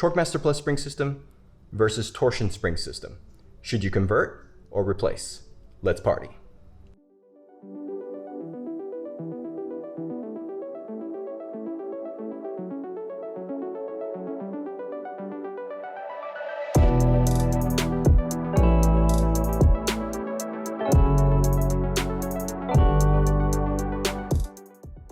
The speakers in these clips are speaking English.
Torquemaster Plus spring system versus Torsion Springs system. Should you convert or replace? Let's party.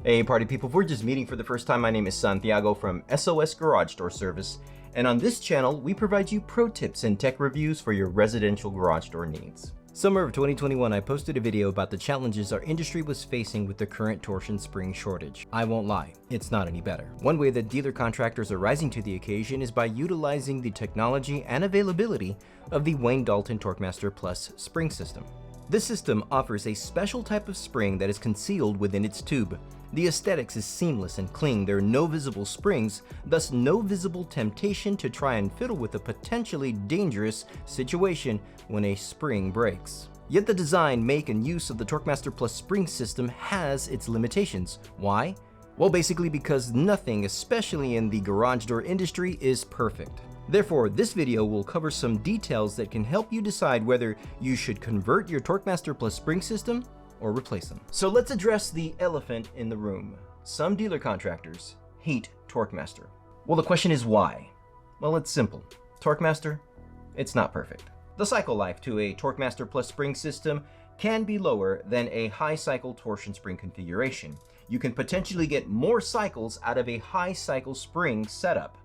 Hey party people, if we're just meeting for the first time, my name is Santiago from SOS Garage Door Service, and on this channel we provide you pro tips and tech reviews for your residential garage door needs. Summer of 2021, I posted a video about the challenges our industry was facing with the current torsion spring shortage. I won't lie, it's not any better. One way that dealer contractors are rising to the occasion is by utilizing the technology and availability of the Wayne Dalton Torquemaster Plus spring system. This system offers a special type of spring that is concealed within its tube. The aesthetics is seamless and clean. There are no visible springs, thus no visible temptation to try and fiddle with a potentially dangerous situation when a spring breaks. Yet the design, make, and use of the Torquemaster Plus spring system has its limitations. Why? Well, basically because nothing, especially in the garage door industry, is perfect. Therefore, this video will cover some details that can help you decide whether you should convert your Torquemaster Plus spring system or replace them. So let's address the elephant in the room. Some dealer contractors hate Torquemaster. Well, the question is why? Well, it's simple. Torquemaster, it's not perfect. The cycle life to a Torquemaster Plus spring system can be lower than a high cycle torsion spring configuration. You can potentially get more cycles out of a high cycle spring setup.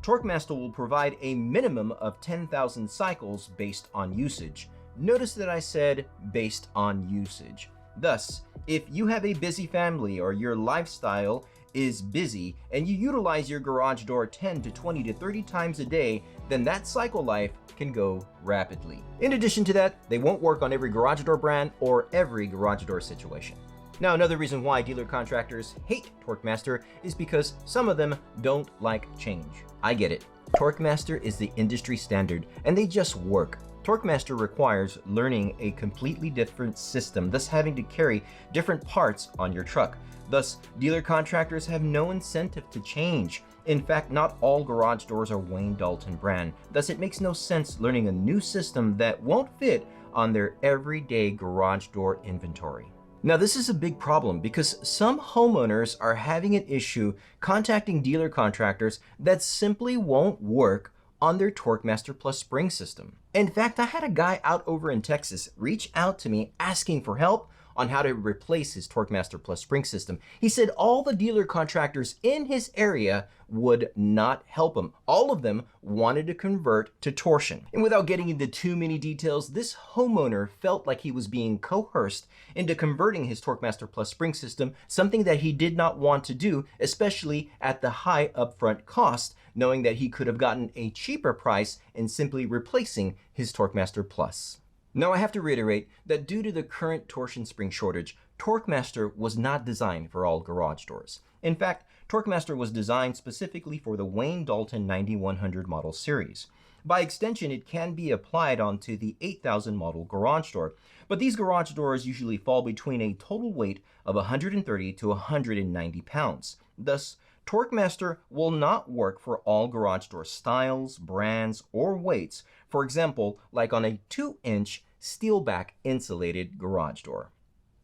Torquemaster will provide a minimum of 10,000 cycles based on usage. Notice that I said based on usage. Thus, if you have a busy family or your lifestyle is busy and you utilize your garage door 10 to 20 to 30 times a day, then that cycle life can go rapidly. In addition to that, they won't work on every garage door brand or every garage door situation. Now, another reason why dealer contractors hate Torquemaster is because some of them don't like change. I get it. Torquemaster is the industry standard and they just work. Torquemaster requires learning a completely different system, thus having to carry different parts on your truck. Thus, dealer contractors have no incentive to change. In fact, not all garage doors are Wayne Dalton brand. Thus, it makes no sense learning a new system that won't fit on their everyday garage door inventory. Now, this is a big problem because some homeowners are having an issue contacting dealer contractors that simply won't work on their Torquemaster Plus spring system. In fact, I had a guy out over in Texas reach out to me asking for help on how to replace his Torquemaster Plus spring system. He said all the dealer contractors in his area would not help him. All of them wanted to convert to torsion. And without getting into too many details, this homeowner felt like he was being coerced into converting his Torquemaster Plus spring system, something that he did not want to do, especially at the high upfront cost, knowing that he could have gotten a cheaper price in simply replacing his Torquemaster Plus. Now, I have to reiterate that due to the current torsion spring shortage, Torquemaster was not designed for all garage doors. In fact, Torquemaster was designed specifically for the Wayne Dalton 9100 model series. By extension, it can be applied onto the 8000 model garage door, but these garage doors usually fall between a total weight of 130 to 190 pounds. Thus, Torquemaster will not work for all garage door styles, brands, or weights, for example, like on a 2-inch steel back insulated garage door.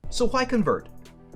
So why convert?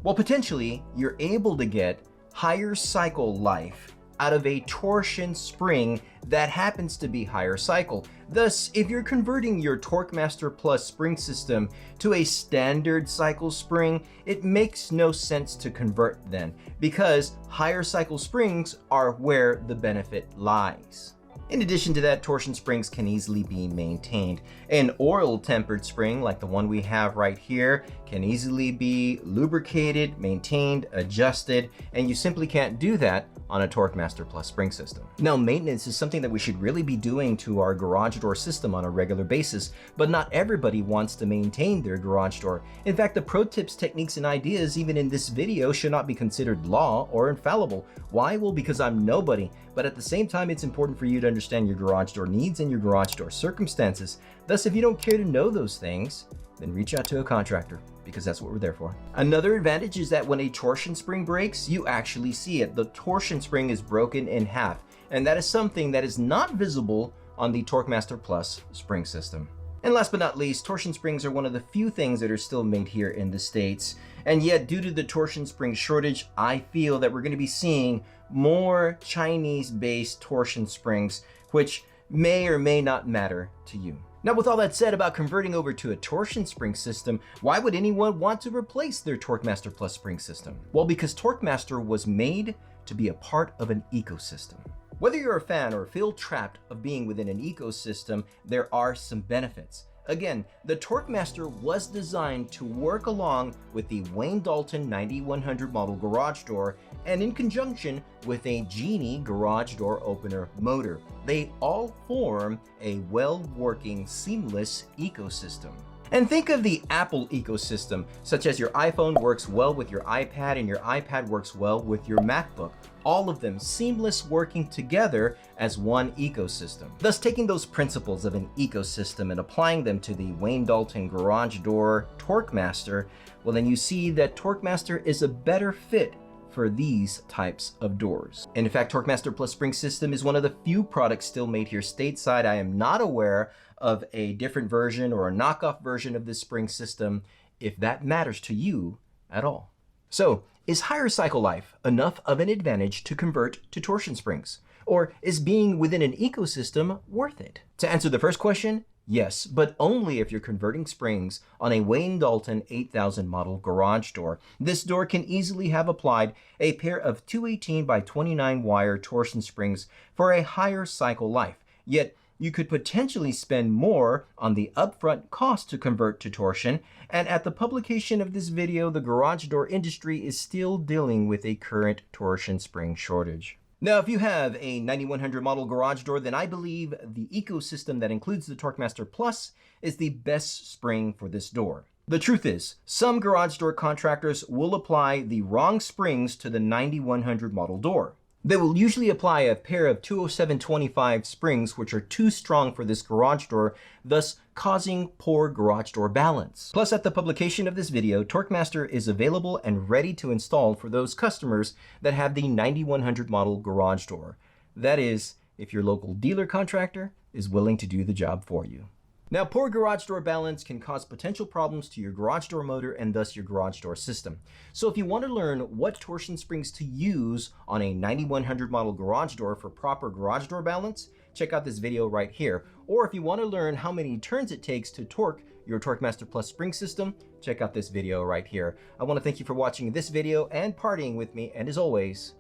Well, potentially you're able to get higher cycle life out of a torsion spring that happens to be higher cycle. Thus, if you're converting your Torquemaster Plus spring system to a standard cycle spring, it makes no sense to convert then, because higher cycle springs are where the benefit lies. In addition to that, torsion springs can easily be maintained. An oil-tempered spring, like the one we have right here, can easily be lubricated, maintained, adjusted, and you simply can't do that on a Torquemaster Plus spring system. Now, maintenance is something that we should really be doing to our garage door system on a regular basis, but not everybody wants to maintain their garage door. In fact, the pro tips, techniques, and ideas even in this video should not be considered law or infallible. Why? Well, because I'm nobody, but at the same time, it's important for you to understand your garage door needs and your garage door circumstances. Thus, if you don't care to know those things, then reach out to a contractor, because that's what we're there for. Another advantage is that when a torsion spring breaks, you actually see it. The torsion spring is broken in half. and that is something that is not visible on the Torquemaster Plus spring system. And last but not least, torsion springs are one of the few things that are still made here in the States. And yet, due to the torsion spring shortage, I feel that we're going to be seeing more Chinese-based torsion springs, which may or may not matter to you. Now, with all that said about converting over to a torsion spring system, why would anyone want to replace their Torquemaster Plus spring system? Well, because Torquemaster was made to be a part of an ecosystem. Whether you're a fan or feel trapped of being within an ecosystem, there are some benefits. Again, the Torquemaster was designed to work along with the Wayne Dalton 9100 model garage door and in conjunction with a Genie garage door opener motor. They all form a well-working, seamless ecosystem. And think of the Apple ecosystem, such as your iPhone works well with your iPad and your iPad works well with your MacBook. All of them seamless working together as one ecosystem. Thus, taking those principles of an ecosystem and applying them to the Wayne Dalton garage door Torquemaster, well, then you see that Torquemaster is a better fit for these types of doors. And in fact, Torquemaster Plus spring system is one of the few products still made here stateside. I am not aware of a different version or a knockoff version of this spring system, if that matters to you at all. So, is higher cycle life enough of an advantage to convert to torsion springs? Or is being within an ecosystem worth it? To answer the first question, yes, but only if you're converting springs on a Wayne Dalton 8000 model garage door. This door can easily have applied a pair of 218 by 29 wire torsion springs for a higher cycle life. Yet, you could potentially spend more on the upfront cost to convert to torsion, and at the publication of this video, the garage door industry is still dealing with a current torsion spring shortage. Now, if you have a 9100 model garage door, then I believe the ecosystem that includes the Torquemaster Plus is the best spring for this door. The truth is, some garage door contractors will apply the wrong springs to the 9100 model door. They will usually apply a pair of 207/25 springs which are too strong for this garage door, thus causing poor garage door balance. Plus, at the publication of this video, Torquemaster is available and ready to install for those customers that have the 9100 model garage door. That is, if your local dealer contractor is willing to do the job for you. Now, poor garage door balance can cause potential problems to your garage door motor and thus your garage door system. So if you want to learn what torsion springs to use on a 9100 model garage door for proper garage door balance, check out this video right here. Or if you want to learn how many turns it takes to torque your Torquemaster Plus spring system, check out this video right here. I want to thank you for watching this video and partying with me, and as always,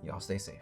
y'all stay safe.